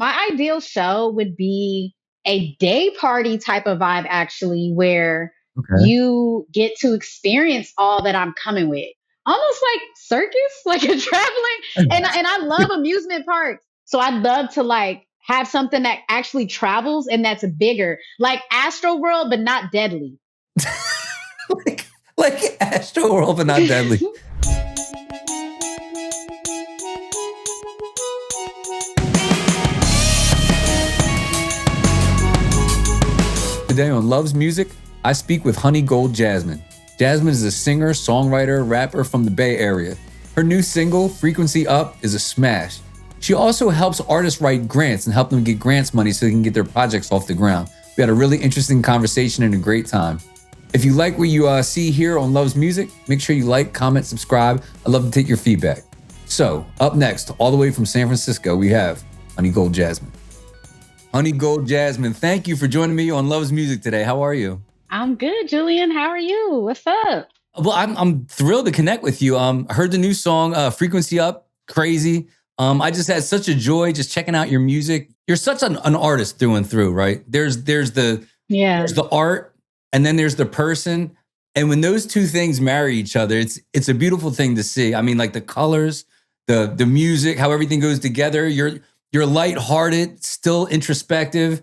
My ideal show would be a day party type of vibe, actually, where Okay. you get to experience all that I'm coming with. Almost like circus, like a traveling. And I love amusement parks. So I'd love to like have something that actually travels and that's bigger, like Astro World, but not deadly. like Astro World, but not deadly. Today on Love's Music, I speak with Honey Gold Jasmine. Jasmine is a singer, songwriter, rapper from the Bay Area. Her new single, Frequency Up, is a smash. She also helps artists write grants and help them get grants money so they can get their projects off the ground. We had a really interesting conversation and a great time. If you like what you see here on Love's Music, make sure you like, comment, subscribe. I'd love to take your feedback. So, up next, all the way from San Francisco, we have Honey Gold Jasmine. Honey Gold Jasmine, thank you for joining me on Love's Music today. How are you? I'm good, Julian. How are you? What's up? Well, I'm thrilled to connect with you. I heard the new song, Frequency Up, crazy. I just had such a joy just checking out your music. You're such an artist through and through, right? There's the art, and then there's the person. And when those two things marry each other, it's a beautiful thing to see. I mean, like the colors, the music, how everything goes together. You're lighthearted, still introspective.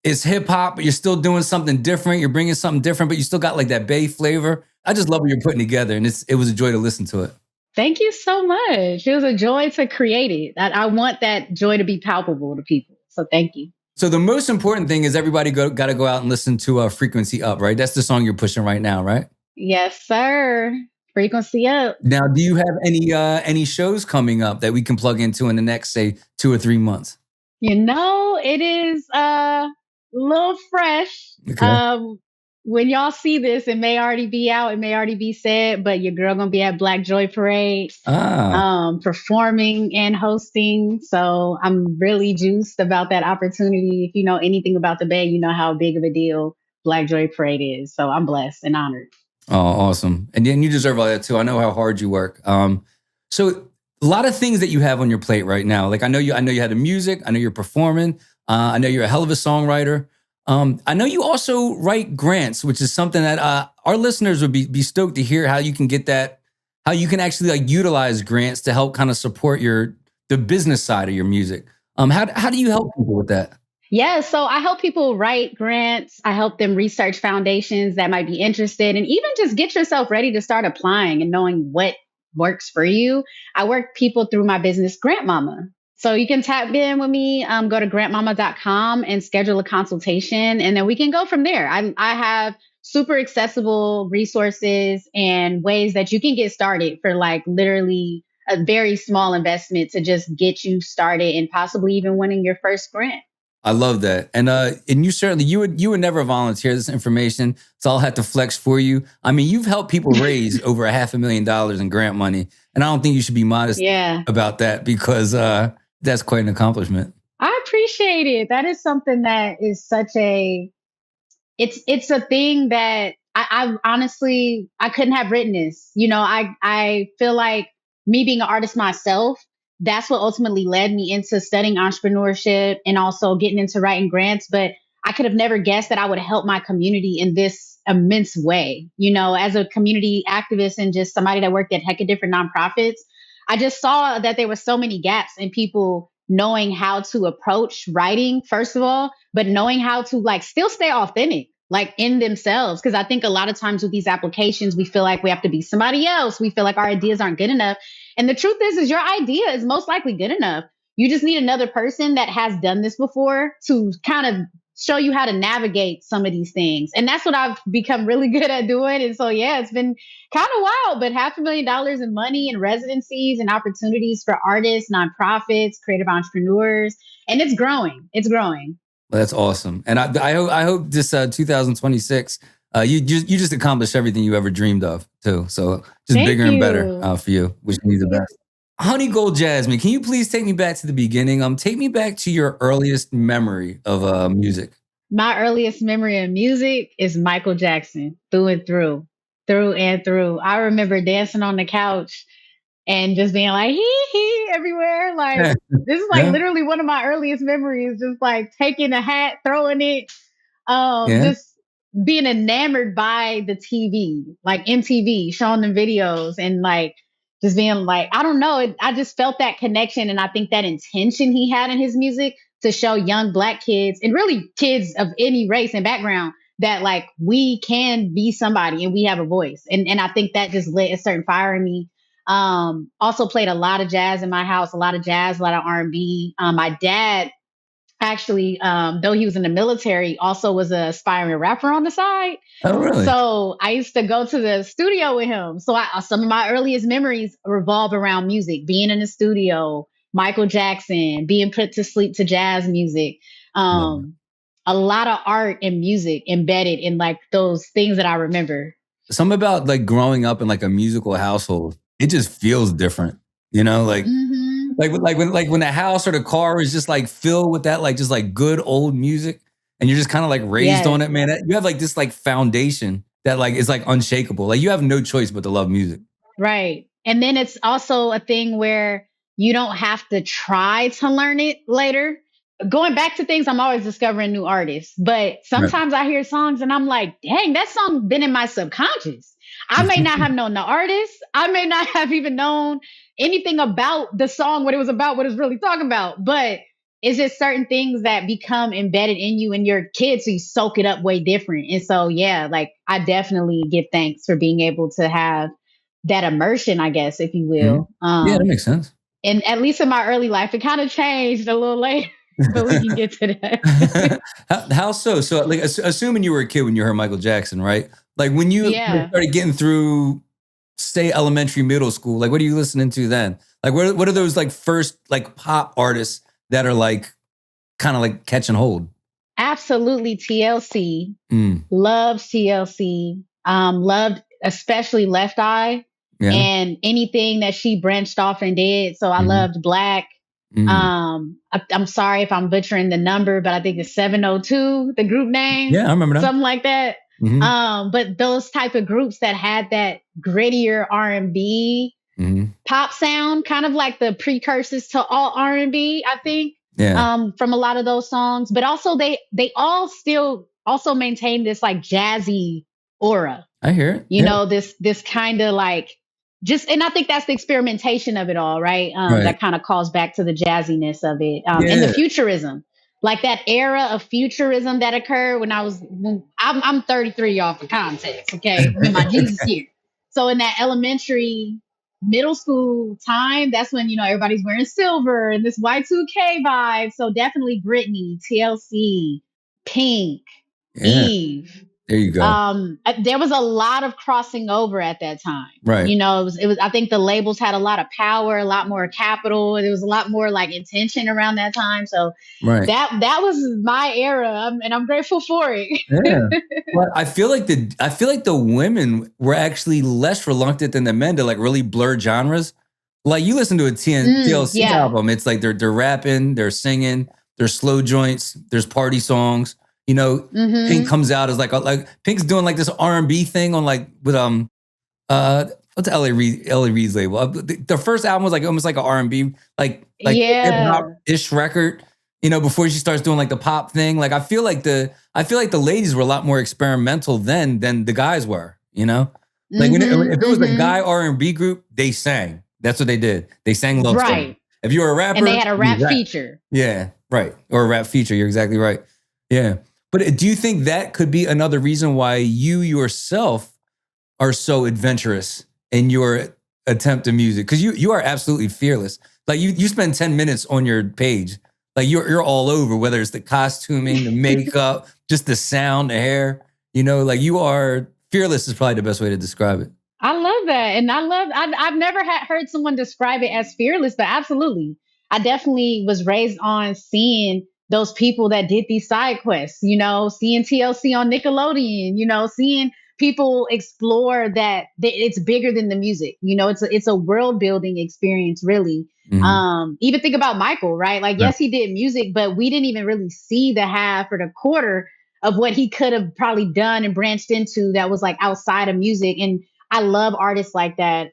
It's hip hop, but you're still doing something different. You're bringing something different, but you still got like that Bay flavor. I just love what you're putting together, and it was a joy to listen to it. Thank you so much. It was a joy to create it. I want that joy to be palpable to people. So thank you. So the most important thing is everybody got to go out and listen to Frequency Up, right? That's the song you're pushing right now, right? Yes, sir. Frequency Up. Now, do you have any shows coming up that we can plug into in the next, say, 2 or 3 months? It is a little fresh. Okay. When y'all see this, it may already be out, it may already be said, but your girl gonna be at Black Joy Parade, performing and hosting. So I'm really juiced about that opportunity. If you know anything about the Bay, you know how big of a deal Black Joy Parade is. So I'm blessed and honored. Oh, awesome. And then you deserve all that too. I know how hard you work. So a lot of things that you have on your plate right now. Like I know you had the music, I know you're performing, I know you're a hell of a songwriter. I know you also write grants, which is something that our listeners would be stoked to hear how you can get that, how you can actually like utilize grants to help kind of support the business side of your music. How do you help people with that? Yeah, so I help people write grants. I help them research foundations that might be interested and even just get yourself ready to start applying and knowing what works for you. I work people through my business, Grant Mama. So you can tap in with me, go to grantmama.com and schedule a consultation, and then we can go from there. I have super accessible resources and ways that you can get started for like literally a very small investment to just get you started and possibly even winning your first grant. I love that. And you certainly you would never volunteer this information. So I'll have to flex for you. I mean, you've helped people raise over $500,000 in grant money. And I don't think you should be modest about that because that's quite an accomplishment. I appreciate it. That is something that is such it's a thing that I honestly I couldn't have written this. You know, I feel like me being an artist myself, that's what ultimately led me into studying entrepreneurship and also getting into writing grants. But I could have never guessed that I would help my community in this immense way. You know, as a community activist and just somebody that worked at heck of different nonprofits, I just saw that there were so many gaps in people knowing how to approach writing, first of all, but knowing how to like still stay authentic, like in themselves. Cause I think a lot of times with these applications, we feel like we have to be somebody else. We feel like our ideas aren't good enough. And the truth is your idea is most likely good enough. You just need another person that has done this before to kind of show you how to navigate some of these things. And that's what I've become really good at doing. And so, yeah, it's been kind of wild, but $500,000 in money and residencies and opportunities for artists, nonprofits, creative entrepreneurs. And it's growing. It's growing. Well, that's awesome. And I hope this 2026, you just accomplished everything you ever dreamed of too. So just bigger and better for you. Wishing you the best. Honey Gold Jasmine, can you please take me back to the beginning? Take me back to your earliest memory of music. My earliest memory of music is Michael Jackson, through and through. I remember dancing on the couch and just being like hee everywhere. Like this is like Yeah. literally one of my earliest memories, just like taking a hat, throwing it, Yeah. just being enamored by the TV, like MTV, showing them videos and like just being like, I don't know, I just felt that connection. And I think that intention he had in his music to show young Black kids and really kids of any race and background that like we can be somebody and we have a voice. And I think that just lit a certain fire in me. Also played a lot of jazz in my house, a lot of jazz, a lot of R&B. My dad actually, though he was in the military, also was an aspiring rapper on the side. Oh, really? So I used to go to the studio with him. So some of my earliest memories revolve around music, being in the studio, Michael Jackson, being put to sleep to jazz music. Love it. Um, a lot of art and music embedded in like those things that I remember. Something about like growing up in like a musical household, it just feels different, you know, Hmm. like when the house or the car is just like filled with that like just like good old music, and you're just kind of like raised on Yes. it, man. You have like this like foundation that like is like unshakable. Like you have no choice but to love music. Right. And then it's also a thing where you don't have to try to learn it later. Going back to things, I'm always discovering new artists, but Right. sometimes I hear songs and I'm like, dang, that song been in my subconscious. I may not have known the artist. I may not have even known anything about the song, what it was about, what it's really talking about, but it's just certain things that become embedded in you and your kids, so you soak it up way different. And so, yeah, like I definitely give thanks for being able to have that immersion, I guess, if you Mhm. will. Yeah, that makes sense. And at least in my early life, it kind of changed a little later, but we can get to that. How so? So, like, assuming you were a kid when you heard Michael Jackson, right? Like, when you like, Yeah, started getting through, say, elementary, middle school, like, what are you listening to then? Like, what are those like first like pop artists that are like kind of like catching hold? absolutely. TLC, Mm, loved TLC, loved especially Left Eye yeah. and anything that she branched off and did. So I Hmm. loved Black. Mm. I'm sorry if I'm butchering the number, but I think it's 702, the group name, Yeah, I remember that. something like that. Hmm. But those type of groups that had that grittier R&B Hmm. pop sound, kind of like the precursors to all R&B, I think, Yeah, from a lot of those songs. But also they all still also maintain this like jazzy aura, I hear it. you Yeah, know, this kind of like just, and I think that's the experimentation of it all, right? right. That kind of calls back to the jazziness of it, and the Yeah, futurism, like that era of futurism that occurred I'm 33, y'all, for context. Okay, I'm in my Jesus year. So in that elementary, middle school time, that's when everybody's wearing silver and this Y2K vibe. So definitely Britney, TLC, Pink, yeah. Eve. There you go. There was a lot of crossing over at that time. Right, It was I think the labels had a lot of power, a lot more capital. There was a lot more like intention around that time. So right. that was my era, and I'm grateful for it. Yeah. Well, I feel like the women were actually less reluctant than the men to like really blur genres. Like you listen to a TLC Yeah. album, it's like they're rapping, they're singing, there's slow joints, there's party songs. You know, Pink Mm-hmm. comes out as like Pink's doing like this R&B thing on like with uh what's LA Reid's label. The first album was like almost like an R&B like hip hop Yeah. ish record. You know, before she starts doing like the pop thing. Like I feel like the ladies were a lot more experimental then than the guys were. You know, like Mm-hmm. if it was a Mm-hmm. guy R&B group, they sang. That's what they did. They sang love songs. Right. If you were a And they rapper, had a you rap rap. feature. Yeah, right. Or a rap feature. You're exactly right. Yeah. But do you think that could be another reason why you yourself are so adventurous in your attempt to music? Because you are absolutely fearless. Like you spend 10 minutes on your page. Like you're all over, whether it's the costuming, the makeup, just the sound, the hair. You know, like you are fearless is probably the best way to describe it. I love that. And I've never heard someone describe it as fearless, but absolutely. I definitely was raised on seeing those people that did these side quests, seeing TLC on Nickelodeon, seeing people explore that it's bigger than the music. It's a world building experience, really. Mhm. Even think about Michael, right? Like, Right. yes, he did music, but we didn't even really see the half or the quarter of what he could have probably done and branched into that was like outside of music. And I love artists like that.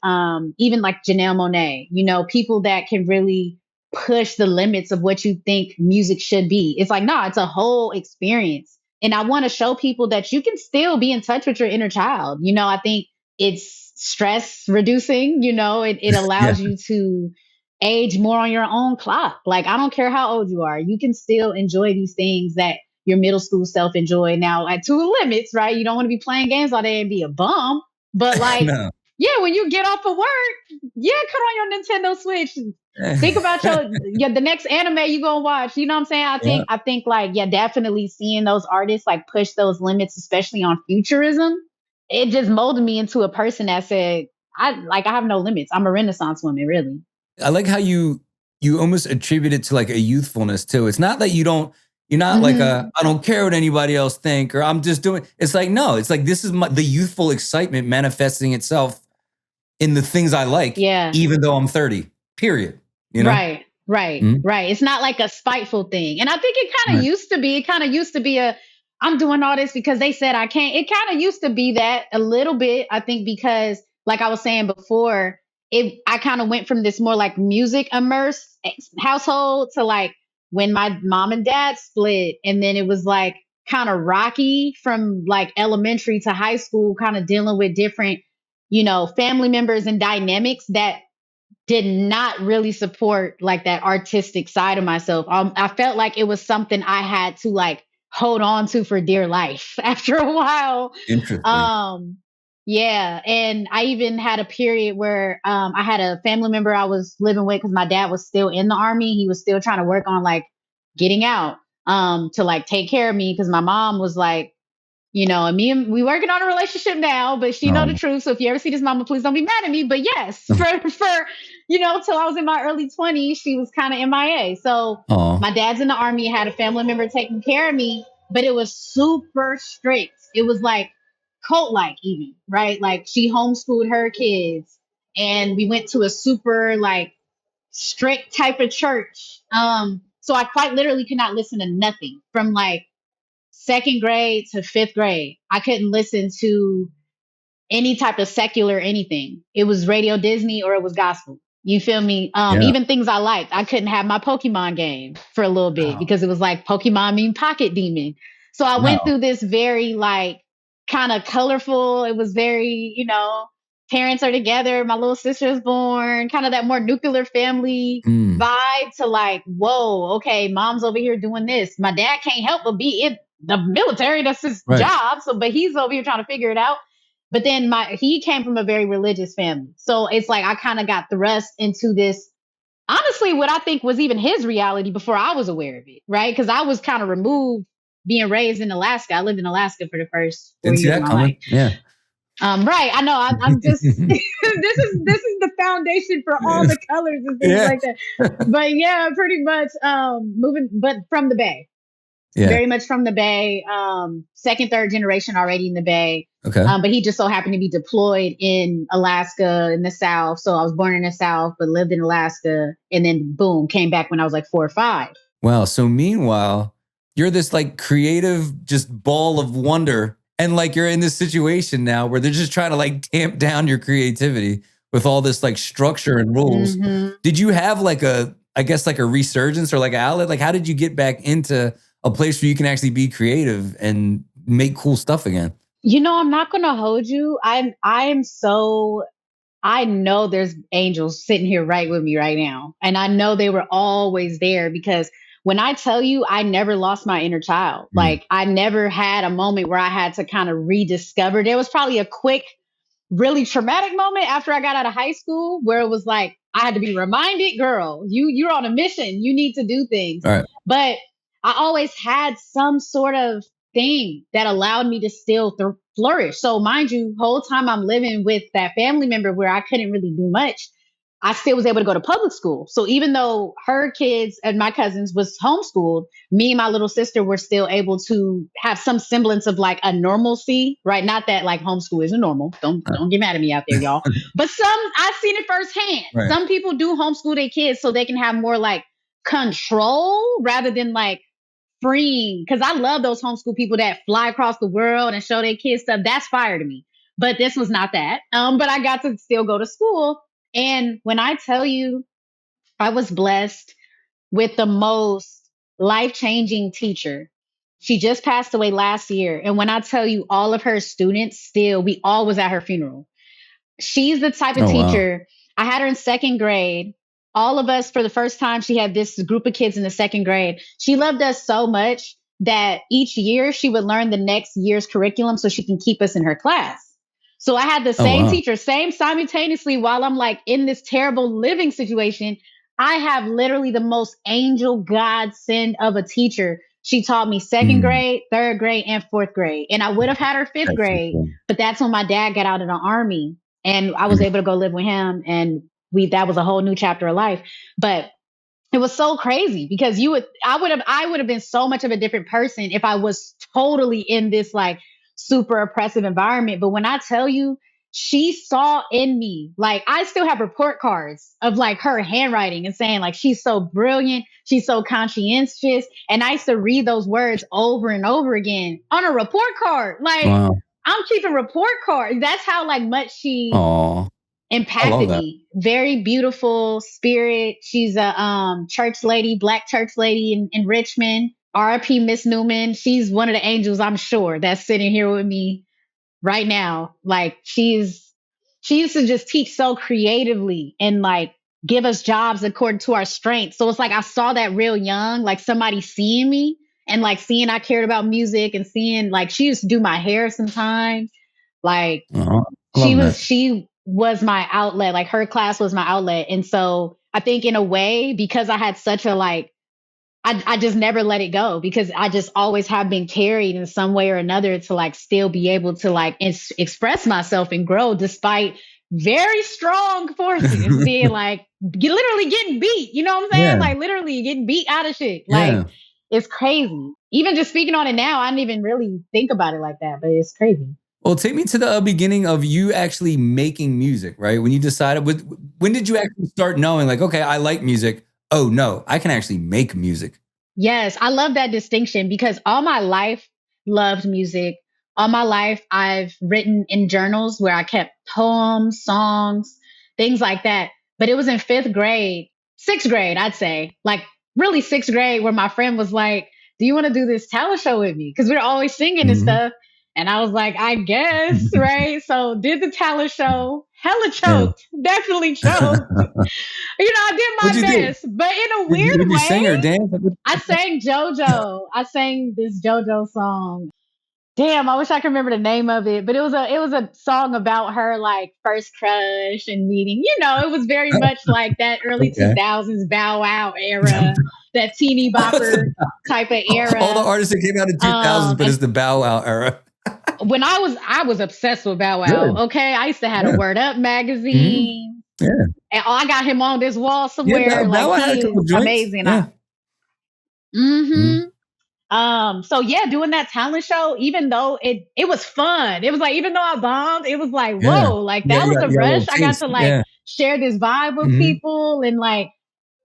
Even like Janelle Monáe, you know, people that can really push the limits of what you think music should be. It's like, no, it's a whole experience. And I want to show people that you can still be in touch with your inner child. You know, I think it's stress reducing, you know, it Yeah. allows you to age more on your own clock. Like, I don't care how old you are, you can still enjoy these things that your middle school self enjoy now at two limits, right? You don't want to be playing games all day and be a bum. But like, No. yeah, when you get off of work, yeah, cut on your Nintendo Switch. Think about the next anime you gonna watch. You know what I'm saying? Yeah. I think like, yeah, definitely seeing those artists like push those limits, especially on futurism, it just molded me into a person that said, I have no limits. I'm a Renaissance woman, really. I like how you almost attribute it to like a youthfulness too. It's not that you're not like Hmm. a I don't care what anybody else think or I'm just doing. It's like no, it's like this is the youthful excitement manifesting itself in the things I like, Yeah. even though I'm 30. Period. You know. Right, right, Mhm. right. It's not like a spiteful thing. And I think it kind of Right. used to be. It kind of used to be I'm doing all this because they said I can't. It kind of used to be that a little bit, I think, because like I was saying before, I kind of went from this more like music immersed household to like when my mom and dad split, and then it was like kind of rocky from like elementary to high school, kind of dealing with different, you know, family members and dynamics that did not really support like that artistic side of myself. I felt like it was something I had to like hold on to for dear life after a while. Interesting. Um, yeah. And I even had a period where I had a family member I was living with because my dad was still in the army. He was still trying to work on like getting out to like take care of me because my mom was like, you know, and me and we working on a relationship now, but she know the Oh, truth. So if you ever see this, mama, please don't be mad at me. But yes, for you know, till I was in my early 20s, she was kind of MIA. So oh, my dad's in the army, had a family member taking care of me, but it was super strict. It was like cult like even, right? Like she homeschooled her kids and we went to a super like strict type of church. So I quite literally could not listen to nothing from like second grade to fifth grade. I couldn't listen to any type of secular anything. It was Radio Disney or it was gospel. You feel me? yeah. Even things I liked. I couldn't have my Pokemon game for a little bit Oh, because it was like Pokemon mean Pocket Demon. So I went no. through this very like kind of colorful. It was very, you know, parents are together. My little sister is born. Kind of that more nuclear family Mm, vibe to like, whoa, okay, mom's over here doing this. My dad can't help but be in the military. That's his right. job. So, but he's over here trying to figure it out. But then he came from a very religious family. So it's like I kind of got thrust into this, honestly, what I think was even his reality before I was aware of it, right? Because I was kind of removed being raised in Alaska. I lived in Alaska for the first four Didn't see years of that my life. coming. Yeah. Right. I know. I'm just this is the foundation for all the colors and things Yeah. like that. But yeah, pretty much moving, but from the Bay, Yeah. very much from the Bay, second, third generation already in the Bay. Okay. But he just so happened to be deployed in Alaska in the South. So I was born in the South, but lived in Alaska. And then boom, came back when I was like 4 or 5. Wow. So meanwhile, you're this like creative, just ball of wonder. And like you're in this situation now where they're just trying to like tamp down your creativity with all this like structure and rules. Mm-hmm. Did you have like I guess like a resurgence or like an outlet? Like how did you get back into a place where you can actually be creative and make cool stuff again? You know, I'm not gonna hold you. I'm so I know there's angels sitting here right with me right now. And I know they were always there because when I tell you I never lost my inner child, Mm. like I never had a moment where I had to kind of rediscover. There was probably a quick really traumatic moment after I got out of high school where it was like I had to be reminded, girl, you're on a mission. You need to do things. All right. But I always had some sort of thing that allowed me to still flourish. So mind you, whole time I'm living with that family member where I couldn't really do much, I still was able to go to public school. So even though her kids and my cousins was homeschooled, me and my little sister were still able to have some semblance of like a normalcy, right? Not that like homeschool isn't normal. Don't get mad at me out there, y'all. But I've seen it firsthand. Right. Some people do homeschool their kids so they can have more like control rather than like freeing. Cause I love those homeschool people that fly across the world and show their kids stuff. That's fire to me. But this was not that. But I got to still go to school. And when I tell you, I was blessed with the most life changing teacher. She just passed away last year. And when I tell you, all of her students still, we all was at her funeral. She's the type of Oh wow. teacher. I had her in second grade. All of us, for the first time, she had this group of kids in the second grade. She loved us so much that each year she would learn the next year's curriculum so she can keep us in her class. So I had the Oh same wow. teacher, same simultaneously while I'm like in this terrible living situation. I have literally the most angel godsend of a teacher. She taught me second Mm, grade, third grade, and fourth grade. And I would have had her fifth that's so grade, cool. but that's when my dad got out of the army and I was Mm, able to go live with him, and that was a whole new chapter of life. But it was so crazy because I would have been so much of a different person if I was totally in this like super oppressive environment. But when I tell you, she saw in me, like I still have report cards of like her handwriting and saying like she's so brilliant, she's so conscientious, and I used to read those words over and over again on a report card. Like wow. I'm keeping report cards. That's how like much she Oh, I love impacted that. me. Very beautiful spirit. She's a church lady, black church lady in Richmond. RIP Miss Newman. She's one of the angels, I'm sure, that's sitting here with me right now. Like she used to just teach so creatively and like give us jobs according to our strengths. So it's like I saw that real young, like somebody seeing me and like seeing I cared about music and seeing like she used to do my hair sometimes. Like Uh-huh. I love that. she was my outlet. Like her class was my outlet. And so I think in a way, because I had such a like, I just never let it go because I just always have been carried in some way or another to like still be able to like express myself and grow despite very strong forces being like literally getting beat. You know what I'm saying? Yeah. Like literally getting beat out of shit. Like Yeah. it's crazy. Even just speaking on it now, I didn't even really think about it like that, but it's crazy. Well, take me to the beginning of you actually making music, right? When you decided, when did you actually start knowing, like, okay, I like music. Oh no, I can actually make music. Yes, I love that distinction because all my life loved music. All my life I've written in journals where I kept poems, songs, things like that. But it was in fifth grade, sixth grade, I'd say, like really sixth grade, where my friend was like, "Do you want to do this talent show with me?" Because we were always singing and Mhm. stuff. And I was like, I guess, right? So did the talent show, hella Yeah. choked, definitely choked. I What'd did you my do? best, but in a Did weird you way, sing or dance? I sang JoJo. I sang this JoJo song. Damn, I wish I could remember the name of it, but it was a song about her like first crush and meeting. It was very much like that early Okay. 2000s Bow Wow era, that teeny bopper type of All the era. artists that came out in 2000s, but And it's the Bow Wow era. when I was obsessed with Bow Wow. Good. Okay, I used to have a Yeah. Word Up Mhm. magazine, Yeah. and I got him on this wall Yeah. somewhere. Bow Like Wow had a he couple is joints. amazing. Yeah. Mm-hmm. Mhm. So yeah, doing that talent show, even though it was fun, it was like even though I bombed, it was like Yeah. whoa, like Yeah. that was a You got a little rush. I got taste. to like Yeah. share this vibe with Mhm. people, and like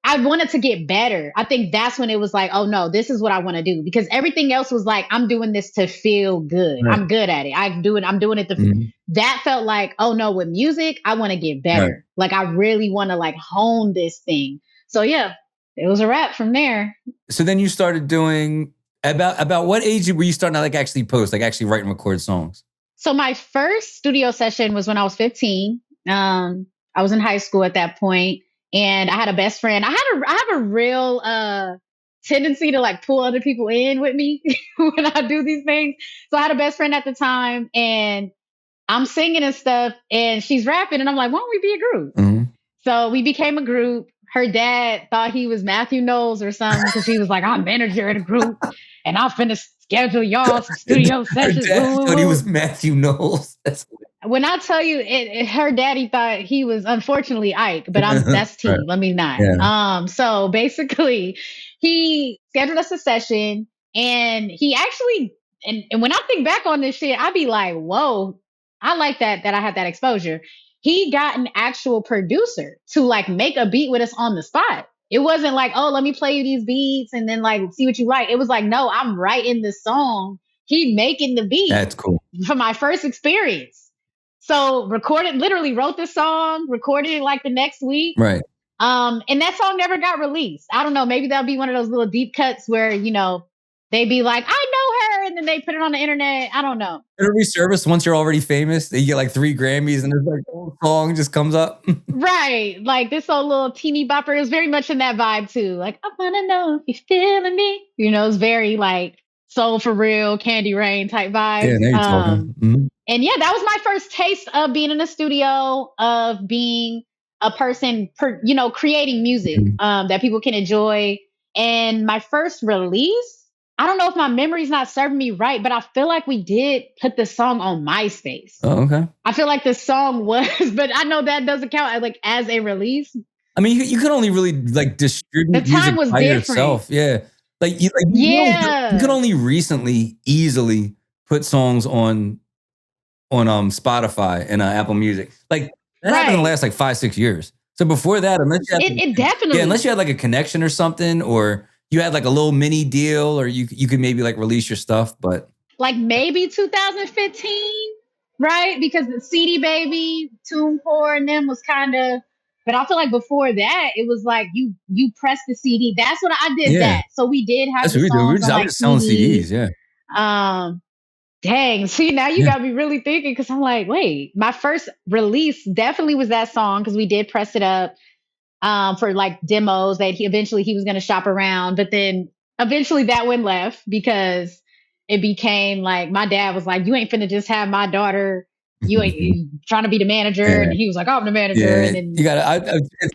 I wanted to get better. I think that's when it was like, oh no, this is what I want to do because everything else was like, I'm doing this to feel good. Right. I'm good at it. I'm doing it to. Mhm. That felt like, oh no, with music, I want to get Right. better. Like I really want to like hone this thing. So yeah, it was a wrap from there. So then you started doing about what age were you starting to like actually post, like actually write and record songs? So my first studio session was when I was 15. I was in high school at that point, and I had a best friend. I have a real tendency to like pull other people in with me when I do these things. So I had a best friend at the time, and I'm singing and stuff, and she's rapping, and I'm like, why don't we be a group? Mhm. So we became a group. Her dad thought he was Matthew Knowles or something because he was like, I'm manager of the group, and I'm finna schedule y'all some studio Her sessions. dad Woo, woo, thought he woo. was Matthew Knowles. When I tell you her daddy thought he was unfortunately Ike, but that's Right. T. Let me not. Yeah. So basically he scheduled us a session and he actually and when I think back on this shit, I'd be like, whoa, I like that I had that exposure. He got an actual producer to like make a beat with us on the spot. It wasn't like, oh, let me play you these beats and then like see what you like. It was like, no, I'm writing the song. He making the beat That's cool. for my first experience. So recorded, literally wrote the song, recorded it like the next week. Right. And that song never got released. I don't know. Maybe that'll be one of those little deep cuts where, they be like, I know her. And then they put it on the internet. I don't know. It'll resurface once you're already famous. You get like 3 Grammys and there's like a whole song just comes up. Right. Like this old little teeny bopper. It was very much in that vibe too. Like, I want to know if you're feeling me. It's very like soul for real, Candy Rain type Yeah, vibes. now you're talking. Mm-hmm. And yeah, that was my first taste of being in the studio, of being a person, creating music that people can enjoy. And my first release, I don't know if my memory's not serving me right, but I feel like we did put the song on MySpace. Oh, okay. I feel like the song was, but I know that doesn't count as a release. I mean, you could only really like distribute The time music was by different. yourself. Yeah. You could only recently easily put songs on Spotify and Apple Music. Like that happened in the last like 5-6 years. So before that, unless you had it definitely, unless you had like a connection or something, or you had like a little mini deal, or you could maybe like release your stuff, but like maybe 2015, right? Because the CD Baby, TuneCore, and them was kind of. But I feel like before that, it was like you press the CD. That's what I did. That so we did have. That's what we do. I was just selling CDs. Yeah. Dang. See, now you got me really thinking, because I'm like, wait, my first release definitely was that song, because we did press it up for like demos that he was going to shop around. But then eventually that went left, because it became like, my dad was like, you ain't finna just have my daughter. You ain't trying to be the manager. And he was like, oh, I'm the manager. And then you got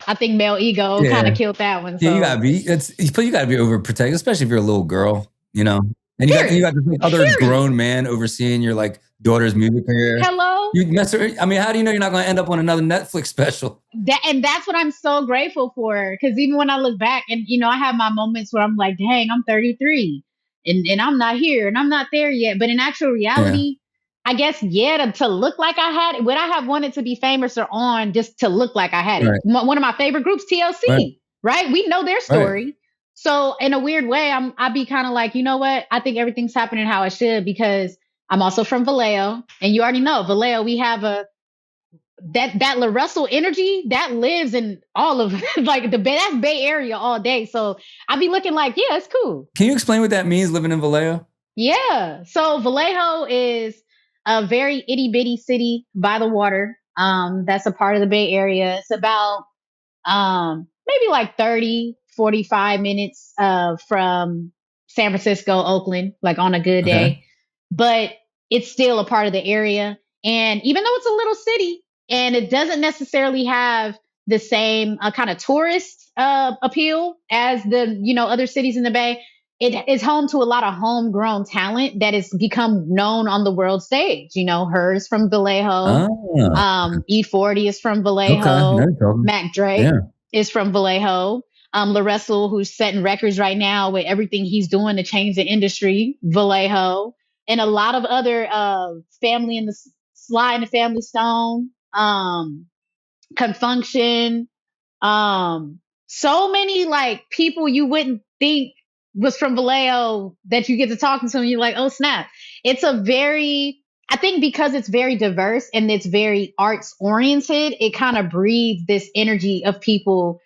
I think male ego kind of killed that one. So. Yeah, you gotta be. You gotta be overprotective, especially if you're a little girl. And you got this other grown man overseeing your like daughter's music career. Hello. You mess her. I mean, how do you know you're not going to end up on another Netflix special? And that's what I'm so grateful for. Because even when I look back, and I have my moments where I'm like, dang, I'm 33, and I'm not here, and I'm not there yet. But in actual reality, I guess to look like I had it. Would I have wanted to be famous or on just to look like I had it? One of my favorite groups, TLC. Right? We know their story. Right. So in a weird way, I'd be kind of like, you know what? I think everything's happening how it should, because I'm also from Vallejo, and you already know Vallejo. We have that LaRussell energy that lives in all of like that's Bay Area all day. So I'd be looking like, yeah, it's cool. Can you explain what that means, living in Vallejo? Yeah. So Vallejo is a very itty bitty city by the water. That's a part of the Bay Area. It's about maybe like 30-45 minutes from San Francisco, Oakland, like on a good day. But it's still a part of the area. And even though it's a little city and it doesn't necessarily have the same kind of tourist appeal as the, other cities in the Bay, it is home to a lot of homegrown talent that has become known on the world stage. Hers from Vallejo. E40 is from Vallejo. Mac Drake is from Vallejo. LaRussell, who's setting records right now with everything he's doing to change the industry, Vallejo. And a lot of other family in the Sly and the Family Stone, Confunction, so many like people you wouldn't think was from Vallejo that you get to talking to, and you're like, oh snap. It's I think because it's very diverse and it's very arts oriented, it kind of breeds this energy of people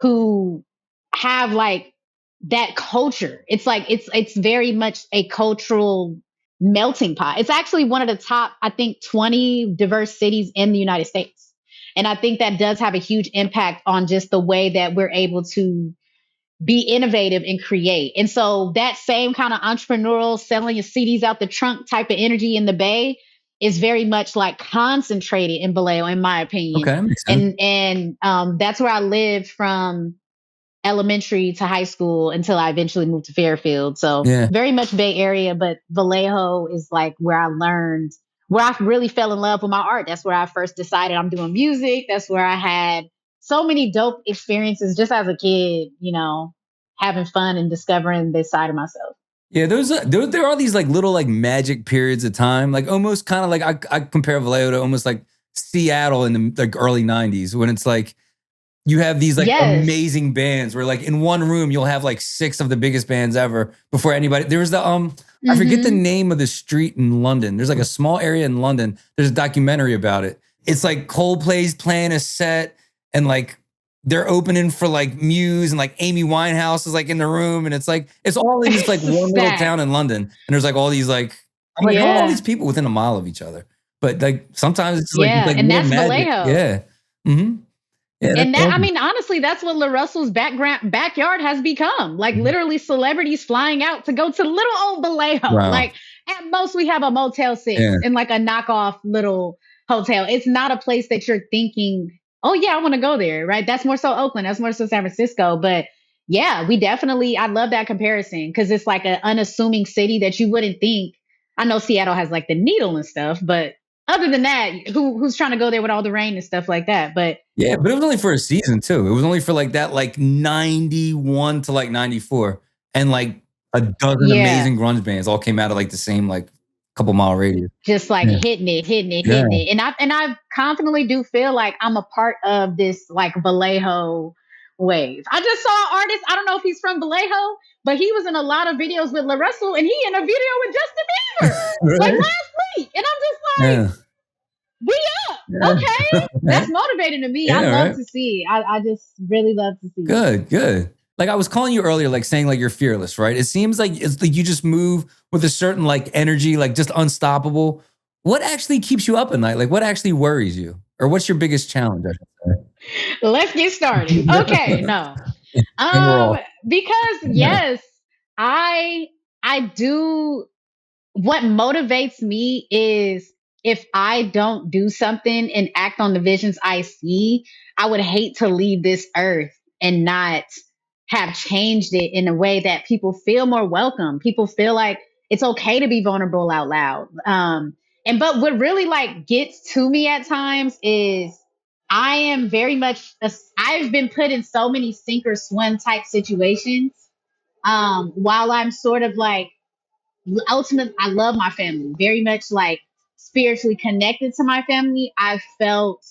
who have like that culture. It's like, it's very much a cultural melting pot. It's actually one of the top, I think, 20 diverse cities in the United States. And I think that does have a huge impact on just the way that we're able to be innovative and create. And so that same kind of entrepreneurial, selling your CDs out the trunk type of energy in the Bay is very much like concentrated in Vallejo, in my opinion. Okay, makes sense. And that's where I lived from elementary to high school until I eventually moved to Fairfield. So very much Bay Area, but Vallejo is like where I learned, where I really fell in love with my art. That's where I first decided I'm doing music. That's where I had so many dope experiences just as a kid, having fun and discovering this side of myself. Yeah, there are these like little like magic periods of time, like almost kind of like I compare Vallejo to almost like Seattle in the like early 90s, when it's like You have these like Yes. amazing bands where like in one room you'll have like 6 of the biggest bands ever before anybody. There was the I forget the Mm-hmm. name of the street in London. There's like a small area in London. There's a documentary about it. It's like Coldplay's playing a set and like they're opening for like Muse and like Amy Winehouse is like in the room and it's like it's all in this like one little town Facts. in London and there's like all these like I'm like how are all these Yeah. people within a mile of each other? But like sometimes it's Yeah. like And little that's magic. Vallejo. Yeah. Hmm. Yeah, that's And that, I awesome. mean, honestly, that's what LaRussell's backyard has become. Like Mhm. literally celebrities flying out to go to little old Vallejo. Wow. Like at most we have a Motel 6 Yeah. and like a knockoff little hotel. It's not a place that you're thinking, oh yeah, I want to go there, right? That's more so Oakland. That's more so San Francisco. But yeah, we definitely, I love that comparison because it's like an unassuming city that you wouldn't think. I know Seattle has like the needle and stuff, but other than that, who's trying to go there with all the rain and stuff like that? But Yeah, but it was only for a season too. It was only for like that, like 91 to like 94. And like a dozen yeah, amazing grunge bands all came out of like the same like couple mile radius. just like Yeah. hitting it, hitting it, Yeah. hitting it. And I confidently do feel like I'm a part of this like Vallejo wave. I just saw an artist, I don't know if he's from Vallejo, but he was in a lot of videos with LaRussell and he in a video with Justin Bieber like Right? last week. And I'm just like, Yeah. we up. Yeah. Okay. That's motivating to me. I Yeah, love right. to see. I just really love to see it. Good, good. Like I was calling you earlier, like saying like you're fearless, right? It seems like it's like you just move with a certain like energy, like just unstoppable. What actually keeps you up at night? Like what actually worries you? Or what's your biggest challenge, I should Let's get started. Okay, say? no. And we're Um, all because yeah. yes, I do what motivates me is if I don't do something and act on the visions I see, I would hate to leave this earth and not have changed it in a way that people feel more welcome. People feel like it's okay to be vulnerable out loud. And but what really like gets to me at times is I am very much I've been put in so many sink or swim type situations. While I'm sort of like ultimately, I love my family very much, like spiritually connected to my family. I felt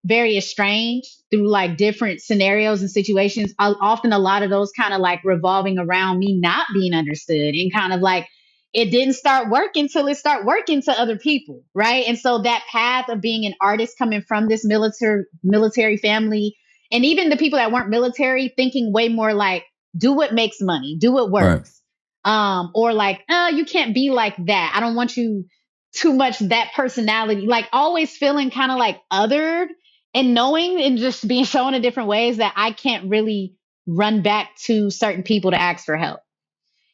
very estranged through like different scenarios and situations. Often a lot of those kind of like revolving around me not being understood and kind of like it didn't start working till it start working to other people, right? And so that path of being an artist coming from this military family, and even the people that weren't military, thinking way more like do what makes money, do what Right. works, or like you can't be like that. I don't want you too much that personality, like always feeling kind of like othered and knowing and just being shown in different ways that I can't really run back to certain people to ask for help,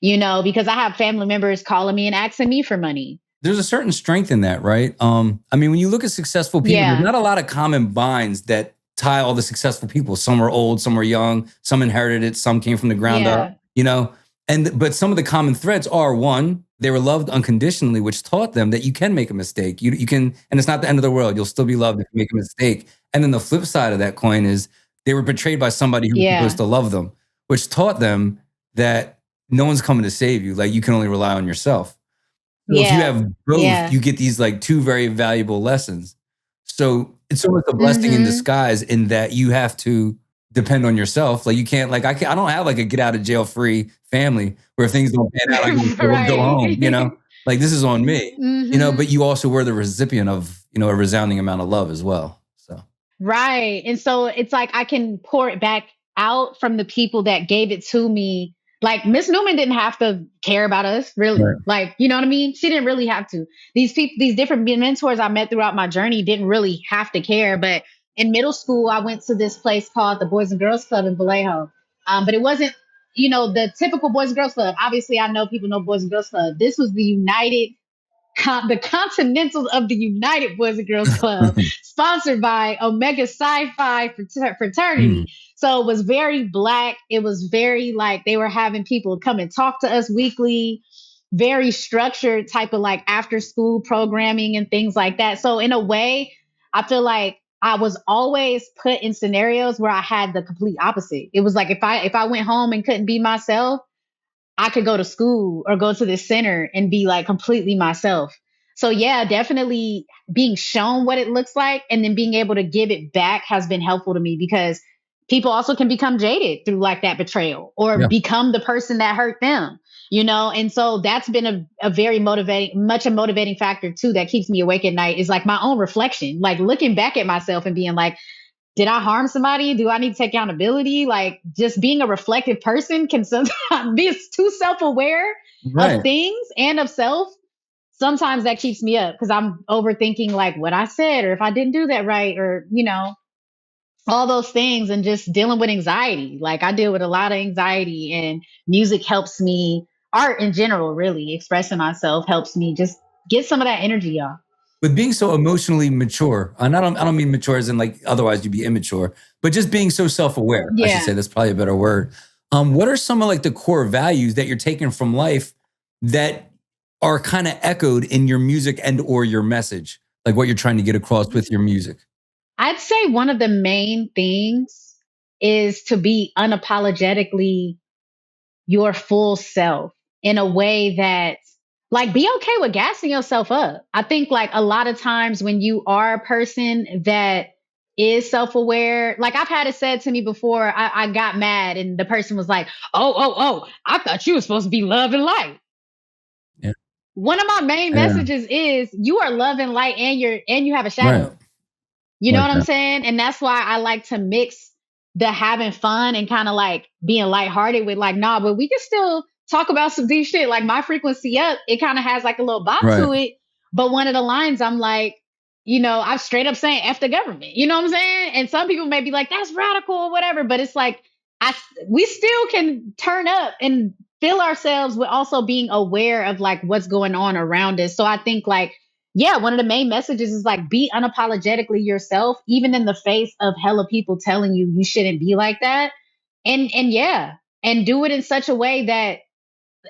because I have family members calling me and asking me for money. There's a certain strength in that, right? I mean, when you look at successful people, there's Yeah. not a lot of common binds that tie all the successful people. Some were old, some were young, some inherited it, some came from the ground up, Yeah. you know? But some of the common threads are one, they were loved unconditionally, which taught them that you can make a mistake. You can, and it's not the end of the world. You'll still be loved if you make a mistake. And then the flip side of that coin is they were betrayed by somebody who was supposed Yeah. to love them, which taught them that no one's coming to save you. Like you can only rely on yourself. So if you Yeah. have both, Yeah. you get these like two very valuable lessons. So it's almost a blessing in Mm-hmm. disguise in that you have to depend on yourself. Like you can't, like I don't have like a get out of jail free family where if things don't pan out, I can go home. Right. Like this is on me. Mm-hmm. But you also were the recipient of a resounding amount of love as well. So Right. And so it's like I can pour it back out from the people that gave it to me. Like Miss Newman didn't have to care about us, really. right. Like, you know what I mean? She didn't really have to. These people, these different mentors I met throughout my journey didn't really have to care. But in middle school, I went to this place called the Boys and Girls Club in Vallejo. But it wasn't, the typical Boys and Girls Club. Obviously, I know people know Boys and Girls Club. This was the the Continental of the United Boys and Girls Club, sponsored by Omega Sci-Fi Mm, Fraternity. So it was very black. It was very like they were having people come and talk to us weekly, very structured type of like after school programming and things like that. So in a way, I feel like I was always put in scenarios where I had the complete opposite. It was like if I went home and couldn't be myself, I could go to school or go to this center and be like completely myself. So yeah, definitely being shown what it looks like and then being able to give it back has been helpful to me because people also can become jaded through like that betrayal or become the person that hurt them, you know? And so that's been a very motivating factor too, that keeps me awake at night, is like my own reflection, like looking back at myself and being like, did I harm somebody? Do I need to take accountability? Like, just being a reflective person can sometimes be too self-aware of things and of self. Sometimes that keeps me up because I'm overthinking like what I said, or if I didn't do that right, or, you know, all those things, and just dealing with anxiety. Like, I deal with a lot of anxiety, and music helps me. Art in general, really expressing myself, helps me just get some of that energy off. With being so emotionally mature, and I don't mean mature as in like otherwise you'd be immature, but just being so self-aware, I should say, that's probably a better word. What are some of like the core values that you're taking from life that are kind of echoed in your music and or your message, like what you're trying to get across with your music? I'd say one of the main things is to be unapologetically your full self, in a way that, like, be okay with gassing yourself up. I think like a lot of times when you are a person that is self-aware, like I've had it said to me before, I got mad and the person was like, oh, I thought you were supposed to be love and light. Yeah. One of my main messages is you are love and light, and you have a shadow. Right. You know what I'm saying? And that's why I like to mix the having fun and kind of like being lighthearted with like, nah, but we can still talk about some deep shit. Like my frequency up, it kind of has like a little bop to it. But one of the lines, I'm like, you know, I'm straight up saying F the government. You know what I'm saying? And some people may be like, that's radical or whatever. But it's like, we still can turn up and feel ourselves with also being aware of like what's going on around us. So I think like, yeah, one of the main messages is like, be unapologetically yourself, even in the face of hella people telling you you shouldn't be like that. And yeah, and do it in such a way that,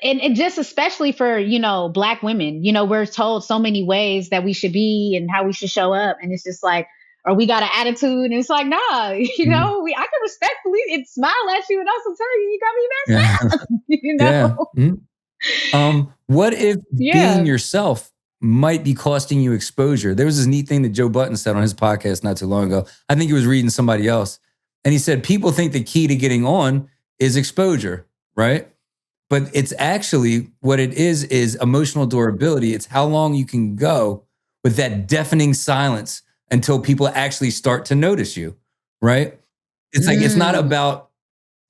and just especially for, you know, Black women, you know, we're told so many ways that we should be and how we should show up. And it's just like, or we got an attitude, and it's like, nah, you know, I can respectfully smile at you and also tell you, you got me messed up, you know? What if being yourself might be costing you exposure? There was this neat thing that Joe Button said on his podcast not too long ago. I think he was reading somebody else. And he said, people think the key to getting on is exposure, right? But it's actually what it is emotional durability. It's how long you can go with that deafening silence until people actually start to notice you, right? It's like, it's not about,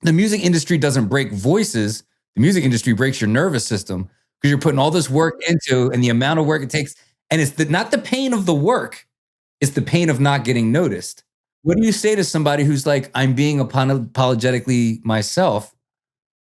the music industry doesn't break voices. The music industry breaks your nervous system because you're putting all this work into, and the amount of work it takes. And it's not the pain of the work, it's the pain of not getting noticed. What do you say to somebody who's like, I'm being unapologetically myself,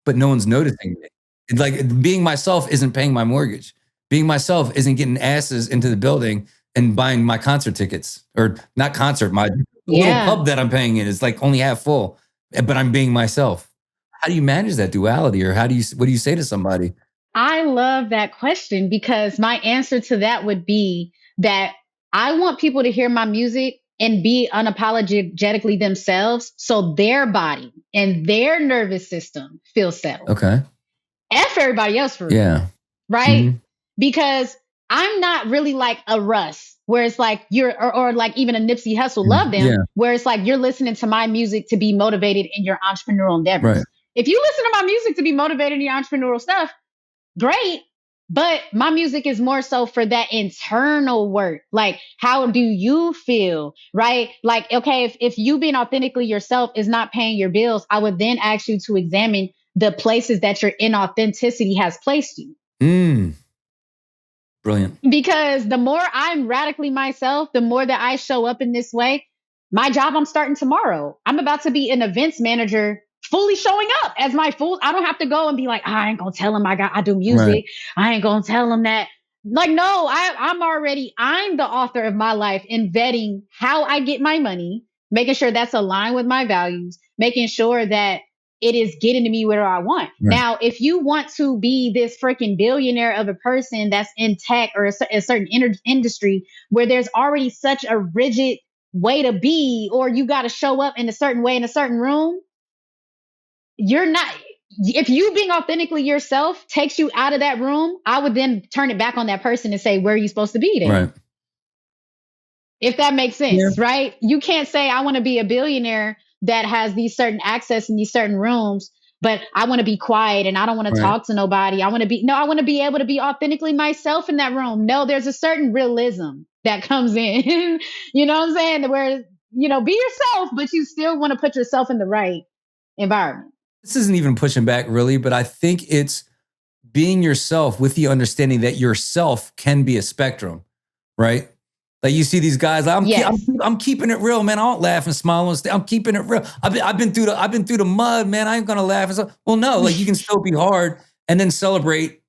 but no one's noticing me? It's like, being myself isn't paying my mortgage. Being myself isn't getting asses into the building and buying my concert tickets, or not concert, my little pub that I'm paying in is like only half full, but I'm being myself. How do you manage that duality, or what do you say to somebody? I love that question, because my answer to that would be that I want people to hear my music and be unapologetically themselves, so their body and their nervous system feels settled. Okay. F everybody else for real. Right? Because I'm not really like a Russ, where it's like or like even a Nipsey Hussle, love them, where it's like you're listening to my music to be motivated in your entrepreneurial endeavors. Right. If you listen to my music to be motivated in your entrepreneurial stuff, great. But my music is more so for that internal work. Like, how do you feel? Right? Like, okay, if you being authentically yourself is not paying your bills, I would then ask you to examine the places that your inauthenticity has placed you. Brilliant. Because the more I'm radically myself, the more that I show up in this way. My job, I'm starting tomorrow. I'm about to be an events manager, fully showing up as my full. I don't have to go and be like, I ain't gonna tell him I do music. Right. I ain't gonna tell him that. Like, no, I'm the author of my life, in vetting how I get my money, making sure that's aligned with my values, making sure that it is getting to me where I want. Right. Now, if you want to be this freaking billionaire of a person that's in tech or a certain industry where there's already such a rigid way to be, or you got to show up in a certain way in a certain room, you're not. If you being authentically yourself takes you out of that room, I would then turn it back on that person and say, where are you supposed to be then? Right. If that makes sense, right? You can't say, I want to be a billionaire that has these certain access in these certain rooms, but I want to be quiet and I don't want to Right. talk to nobody. I want to be able to be authentically myself in that room. No, there's a certain realism that comes in. You know what I'm saying? Where, be yourself, but you still want to put yourself in the right environment. This isn't even pushing back really, but I think it's being yourself with the understanding that yourself can be a spectrum, right? Like you see these guys, I'm keeping it real, man. I don't laugh and smile on stage. I'm keeping it real. I've been through the mud, man. I ain't gonna laugh and stuff. Well, no, like you can still be hard and then celebrate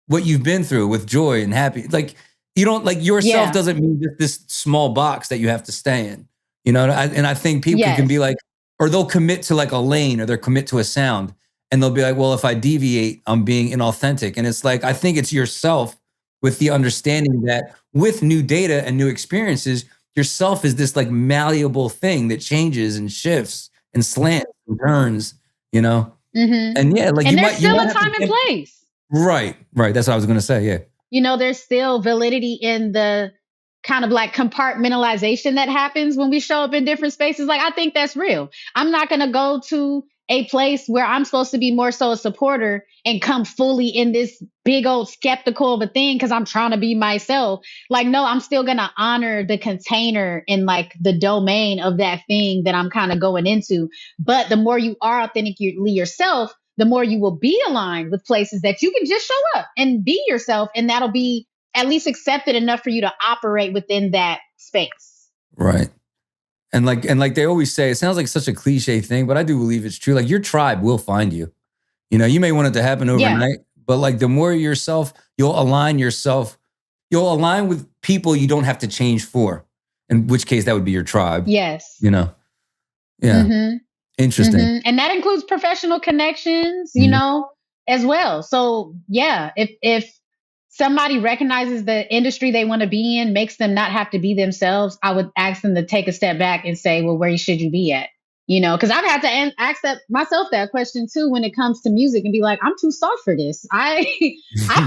what you've been through with joy and happy. Like you don't like yourself doesn't mean just this small box that you have to stay in. And I think people can be like, or they'll commit to like a lane or they'll commit to a sound and they'll be like, well, if I deviate, I'm being inauthentic. And it's like, I think it's yourself with the understanding that with new data and new experiences, yourself is this like malleable thing that changes and shifts and slants and turns, Mm-hmm. And like and there's still a time and place. Right. That's what I was going to say. Yeah. There's still validity in the kind of like compartmentalization that happens when we show up in different spaces. Like, I think that's real. I'm not going to go to a place where I'm supposed to be more so a supporter and come fully in this big old skeptical of a thing because I'm trying to be myself. Like, no, I'm still going to honor the container and like the domain of that thing that I'm kind of going into. But the more you are authentically yourself, the more you will be aligned with places that you can just show up and be yourself. And that'll be at least accepted enough for you to operate within that space. Right. And like they always say, it sounds like such a cliche thing, but I do believe it's true. Like your tribe will find you. You may want it to happen overnight, but like the more yourself, you'll align with people you don't have to change for, in which case that would be your tribe. Yes. Yeah. Mm-hmm. Interesting. Mm-hmm. And that includes professional connections, as well. So yeah, if somebody recognizes the industry they want to be in, makes them not have to be themselves, I would ask them to take a step back and say, well, where should you be at? Because I've had to ask myself that question too when it comes to music and be like, I'm too soft for this. I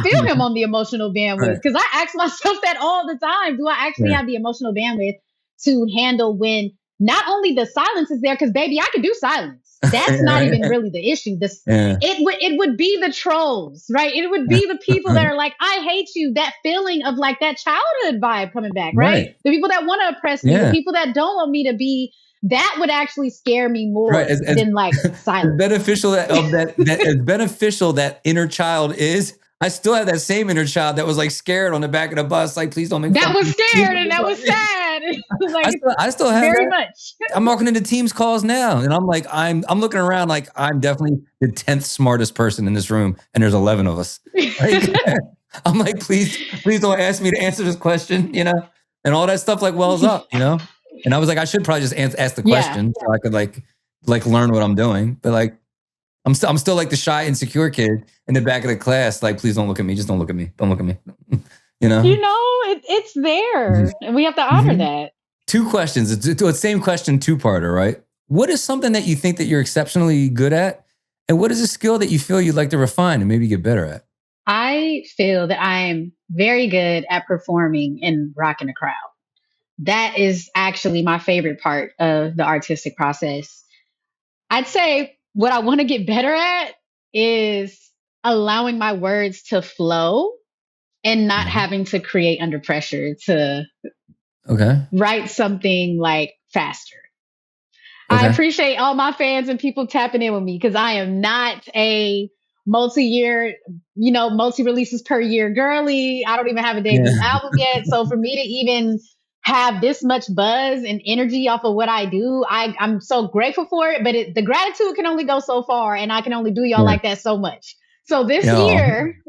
feel him on the emotional bandwidth because I ask myself that all the time. Do I actually have the emotional bandwidth to handle when not only the silence is there, because baby, I can do silence. That's not even really the issue. It would be the trolls, right? It would be the people that are like, I hate you. That feeling of like that childhood vibe coming back, right? The people that want to oppress me, the people that don't want me to be. That would actually scare me more than like silence. As beneficial as beneficial that inner child is. I still have that same inner child that was like scared on the back of the bus, like, please don't make that was scared and that was sad. Like, I still have very that. much. I'm walking into Teams calls now, and I'm like, I'm looking around like I'm definitely the 10th smartest person in this room, and there's 11 of us. Like, I'm like, please don't ask me to answer this question, and all that stuff like wells up, And I was like, I should probably just ask the question so I could like learn what I'm doing, but like. I'm still like the shy, insecure kid in the back of the class. Like, please don't look at me. Just don't look at me. Don't look at me. It's there, and we have to honor that. 2 questions. It's the same question, 2-parter, right? What is something that you think that you're exceptionally good at, and what is a skill that you feel you'd like to refine and maybe get better at? I feel that I am very good at performing and rocking a crowd. That is actually my favorite part of the artistic process. I'd say what I want to get better at is allowing my words to flow and not having to create under pressure to write something like faster. I appreciate all my fans and people tapping in with me because I am not a multi-year, multi-releases per year girly. I don't even have a debut album yet. So for me to even have this much buzz and energy off of what I do, I'm so grateful for it. But the gratitude can only go so far, and I can only do y'all like that so much. So this year,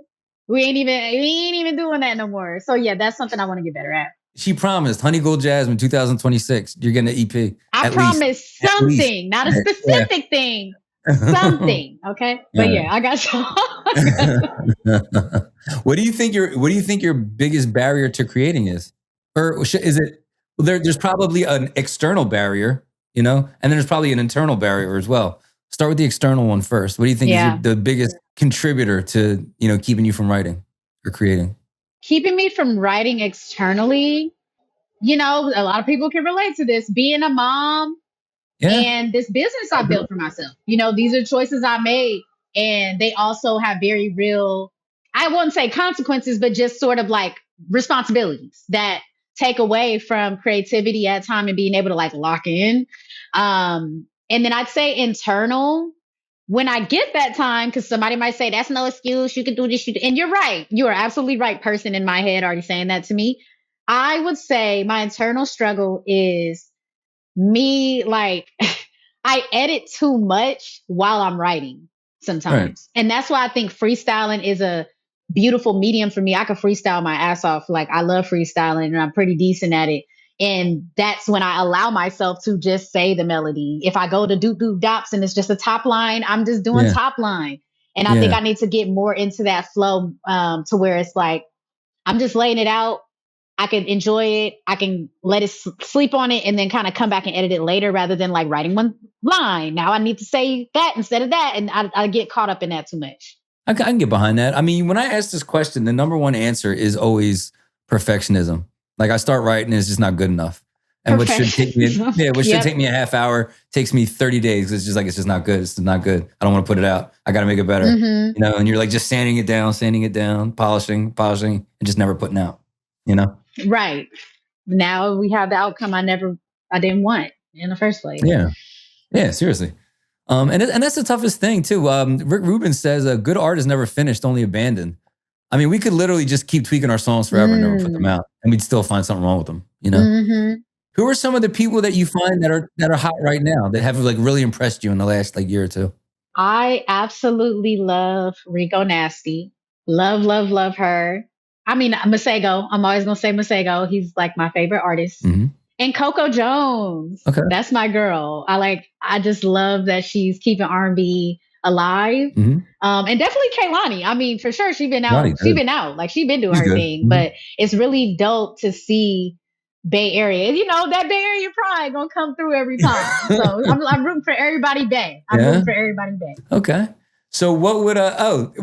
we ain't even doing that no more. So yeah, that's something I want to get better at. She promised Honey Gold Jasmine 2026. You're getting an EP. I promise something, not a specific thing. Something, okay? But I got you. What do you think your biggest barrier to creating is? Or is it, there's probably an external barrier, and then there's probably an internal barrier as well. Start with the external one first. What do you think is the biggest contributor to, keeping you from writing or creating? Keeping me from writing externally, a lot of people can relate to this. Being a mom, Yeah. and this business I built for myself. You know, these are choices I made, and they also have very real, I wouldn't say consequences, but just sort of like responsibilities that take away from creativity at time and being able to like lock in. And then I'd say internal, when I get that time, because somebody might say that's no excuse, you can do this, and you're right. You are absolutely right. Person in my head already saying that to me. I would say my internal struggle is me, like, I edit too much while I'm writing Right. sometimes. And that's why I think freestyling is a beautiful medium for me. I can freestyle my ass off. Like, I love freestyling and I'm pretty decent at it. And that's when I allow myself to just say the melody. If I go to doop doop dops and it's just a top line, I'm just doing Yeah. top line. And I think Yeah. I need to get more into that flow, to where it's like, I'm just laying it out. I can enjoy it. I can let it sleep on it and then kind of come back and edit it later rather than like writing one line. Now I need to say that instead of that. And I get caught up in that too much. I can get behind that. I mean, when I ask this question, the number one answer is always perfectionism. Like I start writing, and it's just not good enough. And what should take me, what should take me a half hour takes me 30 days. It's just like, it's just not good. It's not good. I don't want to put it out. I got to make it better. You know, and you're like just sanding it down, polishing, and just never putting out, you know? Right. Now we have the outcome I didn't want in the first place. Yeah. Yeah, seriously. And that's the toughest thing too. Rick Rubin says a good art is never finished, only abandoned. I mean, we could literally just keep tweaking our songs forever and never put them out, and we'd still find something wrong with them. You know, who are some of the people that you find that are hot right now that have like really impressed you in the last like year or two? I absolutely love Rico Nasty. Love her. I mean, Masego. I'm always gonna say Masego. He's like my favorite artist. And Coco Jones. Okay. That's my girl. I just love that she's keeping R&B alive. And definitely Kehlani. I mean, for sure, she's been out. Like, she's been doing her thing. But it's really dope to see Bay Area. You know, that Bay Area pride gonna come through every time. So I'm rooting for everybody Bay. I'm rooting for everybody Bay. Okay. So what would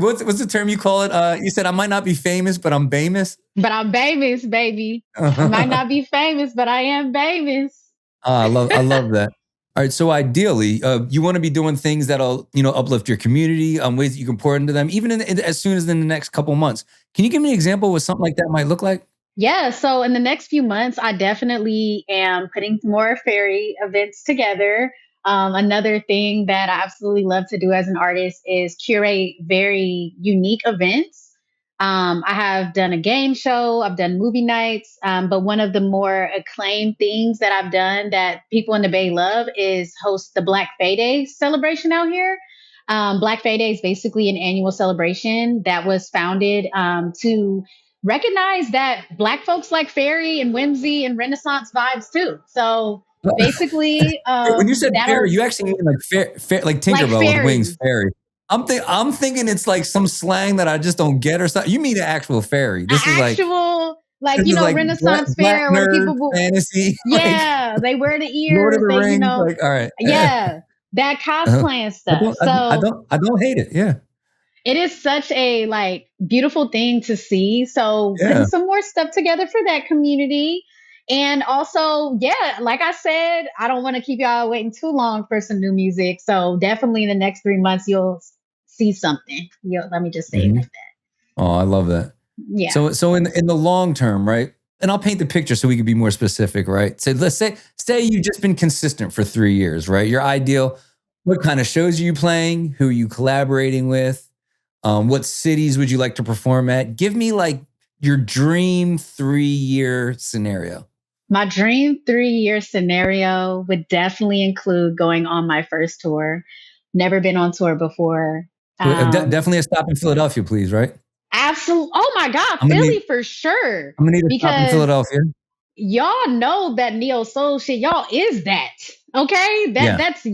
what's the term you call it? You said I might not be famous, but I'm famous. But I'm famous, baby. I might not be famous, but I am famous. I love that. All right. So ideally, you want to be doing things that'll, you know, uplift your community, ways that you can pour into them, even as soon as in the next couple months. Can you give me an example of what something like that might look like? Yeah. So in the next few months, I definitely am putting more fairy events together. Another thing that I absolutely love to do as an artist is curate very unique events. I have done a game show, I've done movie nights, but one of the more acclaimed things that I've done that people in the Bay love is host the Black Fae Day celebration out here. Black Fae Day is basically an annual celebration that was founded to recognize that Black folks like fairy and whimsy and Renaissance vibes too. So basically, when you said fairy, you actually mean like fair, like Tinkerbell with wings, fairy. I'm thinking it's like some slang that I just don't get or something. You mean an actual fairy? This is actual, like you know, like Renaissance fair where people will, fantasy. Yeah, they wear the ears. Lord of the Rings, you know, like, all right. Yeah, that cosplay and stuff. I don't hate it. Yeah. It is such a like beautiful thing to see. So putting some more stuff together for that community. And also, like I said, I don't want to keep y'all waiting too long for some new music. So definitely in the next 3 months, you'll see something. Let me just say it like that. Oh, I love that. Yeah. So in the long term, right? And I'll paint the picture so we can be more specific, right? So let's say you've just been consistent for 3 years, right? Your ideal, what kind of shows are you playing? Who are you collaborating with? What cities would you like to perform at? Give me like your dream 3-year scenario. My dream 3-year scenario would definitely include going on my first tour. Never been on tour before. Definitely a stop in Philadelphia, please, right? Absolutely. Oh my God, Philly for sure. I'm gonna need a stop in Philadelphia. Y'all know that neo soul shit. Y'all is that. Okay, that's.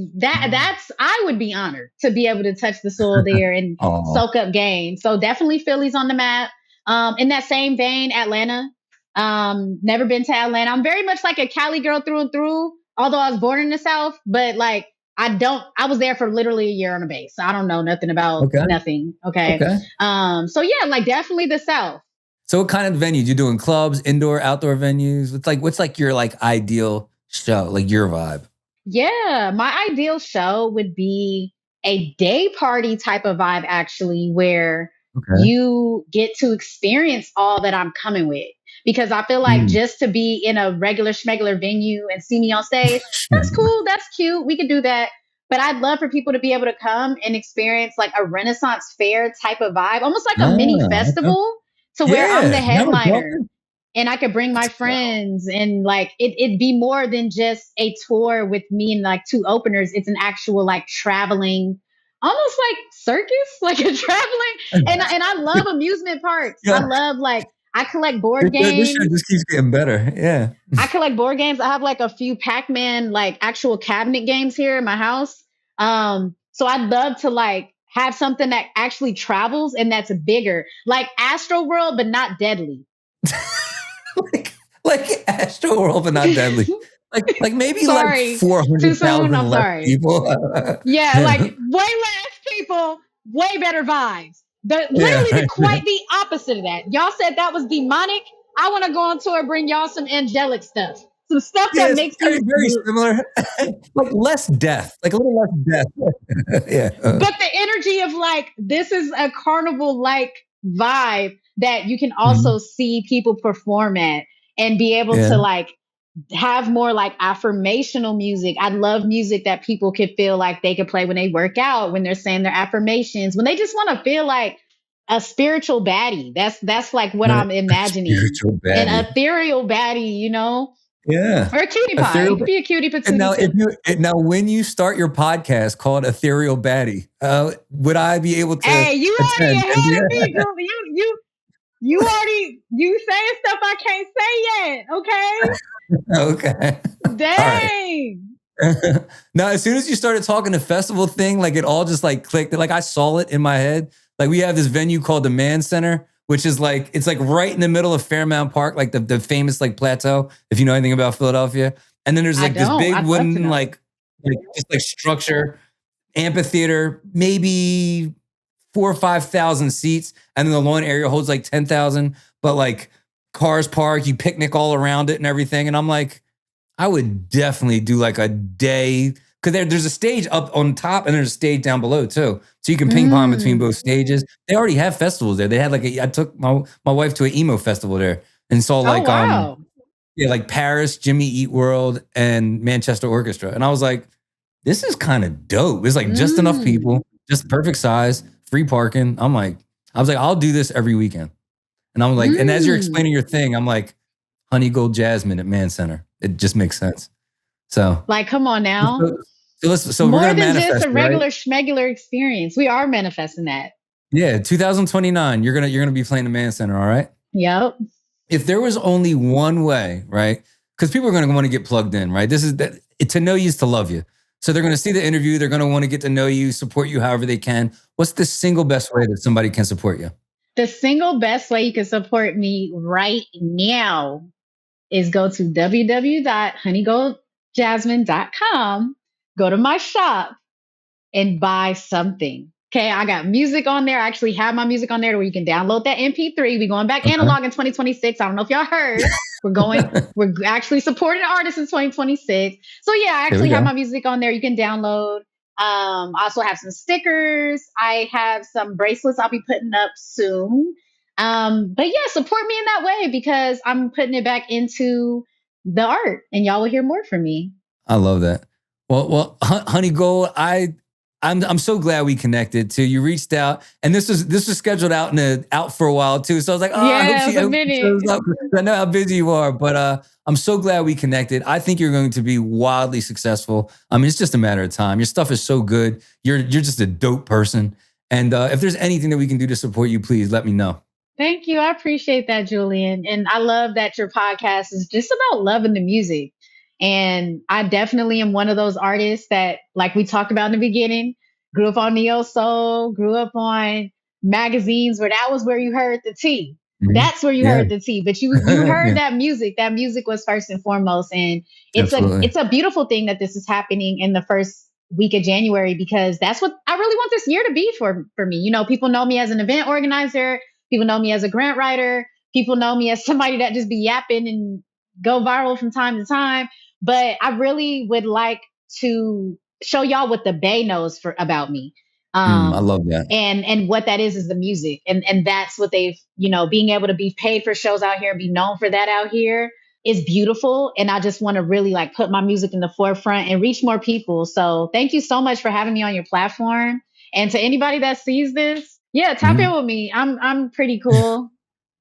I would be honored to be able to touch the soil there and soak up game. So definitely Philly's on the map. In that same vein, Atlanta. Never been to Atlanta. I'm very much like a Cali girl through and through. Although I was born in the South, but like I was there for literally a year on a base. So I don't know nothing about nothing. Okay. So yeah, like definitely the South. So what kind of venues? You doing clubs, indoor, outdoor venues? What's like your like ideal show, like your vibe? Yeah, my ideal show would be a day party type of vibe, actually, where Okay. you get to experience all that I'm coming with. Because I feel like Mm. just to be in a regular schmegular venue and see me on stage, that's cool, that's cute, we could do that. But I'd love for people to be able to come and experience like a Renaissance fair type of vibe, almost like a mini Ah, okay. festival, to where I'm the Yeah. Now we're headliner talking. and I could bring my That's wild. friends and like it'd be more than just a tour with me and like two openers. It's an actual like traveling, almost like circus, like a traveling. And I love amusement parks. I Yeah. love like I collect board This show games. just keeps getting better. Yeah. I collect board games. I have like a few Pac-Man like actual cabinet games here in my house. So I'd love to like have something that actually travels and that's bigger, like Astro World, but not deadly. like Astro World, but not deadly. Like maybe like Sorry, too soon. 400,000 I'm less sorry. people. Yeah, like Yeah. way less people, way better vibes. Yeah. Literally quite the opposite of that. Y'all said that was demonic. I want to go on tour and bring y'all some angelic stuff, some stuff Yeah, that it's makes very, you. very similar. Like less death, like a little less death. Yeah. But the energy of like this is a carnival like vibe that you can also Mhm. see people perform at and be able Yeah. to like have more like affirmational music. I love music that people could feel like they could play when they work out, when they're saying their affirmations, when they just want to feel like a spiritual baddie. That's like what Right. I'm A imagining. spiritual An baddie. ethereal baddie, Yeah. or a cutie pie. It Ethereal. could be a cutie And patootie now, too. when you start your podcast called Ethereal Baddie, would I be able to Hey, you already attend? And ahead of me, yeah. girl. You already you saying stuff I can't say yet. Okay. Okay. All right. Dang. Now, as soon as you started talking the festival thing, like it all just like clicked. Like I saw it in my head. Like we have this venue called the Mann Center, which is like it's like right in the middle of Fairmount Park, like the famous like plateau. If you know anything about Philadelphia, and then there's I like this don't. big I'd love to wooden know. like just like structure amphitheater, maybe 4 or 5 thousand seats, and then the lawn area holds like 10,000. But like cars park, you picnic all around it and everything. And I'm like, I would definitely do like a day because there's a stage up on top and there's a stage down below too. So you can ping pong between Mm. both stages. They already have festivals there. They had like I took my wife to an emo festival there and saw Oh like wow. yeah, like Paris, Jimmy Eat World, and Manchester Orchestra. And I was like, this is kind of dope. It's like just enough Mm. people, just perfect size, free parking. I was like, I'll do this every weeklet's And I'm like, and as you're Mm. explaining your thing, I'm like, Honey Gold Jasmine at Man Center. It just makes sense. So, Like, come on now. so, so we're More gonna than just manifest a it, right? regular schmegular experience. We are manifesting that. Yeah, 2029. You're gonna be playing the Man Center, all right? Yep. If there was only one way, right? Because people are going to want to get plugged in, right? This is that to know you is to love you. So they're going to see the interview. They're going to want to get to know you, support you however they can. What's the single best way that somebody can support you? The single best way you can support me right now is go to www.honeygoldjasmine.com, go to my shop, and buy something. Okay, I got music on there. I actually have my music on there where you can download that MP3. We're going back analog in 2026. I don't know if y'all heard. We're actually supporting artists in 2026. So yeah, I There we actually have go. my music on there. You can download. I also have some stickers. I have some bracelets I'll be putting up soon. But yeah, support me in that way because I'm putting it back into the art and y'all will hear more from me. I love that. Well, Honey Gold, I'm so glad we connected too. You reached out, and this was scheduled out for a while too. So I was like, oh, Yeah, it I was a hope she minute. shows up. I know how busy you are, but I'm so glad we connected. I think you're going to be wildly successful. I mean, it's just a matter of time. Your stuff is so good. You're just a dope person. And if there's anything that we can do to support you, please let me know. Thank you. I appreciate that, Julian. And I love that your podcast is just about loving the music. And I definitely am one of those artists that, like we talked about in the beginning, grew up on Neo Soul, grew up on magazines where that was where you heard the tea. Mhm. That's where you Yeah. heard the tea. But you heard Yeah, that music. That music was first and foremost. And absolutely. it's a beautiful thing that this is happening in the first week of January because that's what I really want this year to be for me. People know me as an event organizer. People know me as a grant writer. People know me as somebody that just be yapping and go viral from time to time. But I really would like to show y'all what the Bay knows about me. I love that. And what that is the music. And that's what they've, being able to be paid for shows out here and be known for that out here is beautiful. And I just want to really like put my music in the forefront and reach more people. So thank you so much for having me on your platform. And to anybody that sees this, yeah, tap in with me. I'm pretty cool.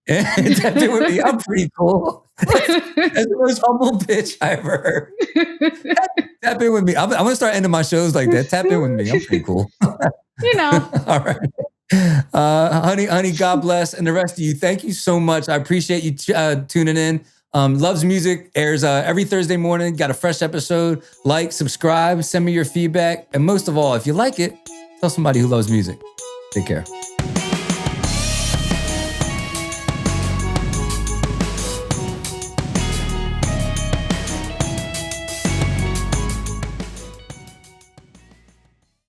Tap in with me. I'm pretty cool. That's the most humble pitch I ever heard. Tap in with me. I'm going to start ending my shows like that. Tap in with me. I'm pretty cool. All right. Honey, God bless. And the rest of you, thank you so much. I appreciate you tuning in. Loves Music airs every Thursday morning. Got a fresh episode. Like, subscribe, send me your feedback. And most of all, if you like it, tell somebody who loves music. Take care.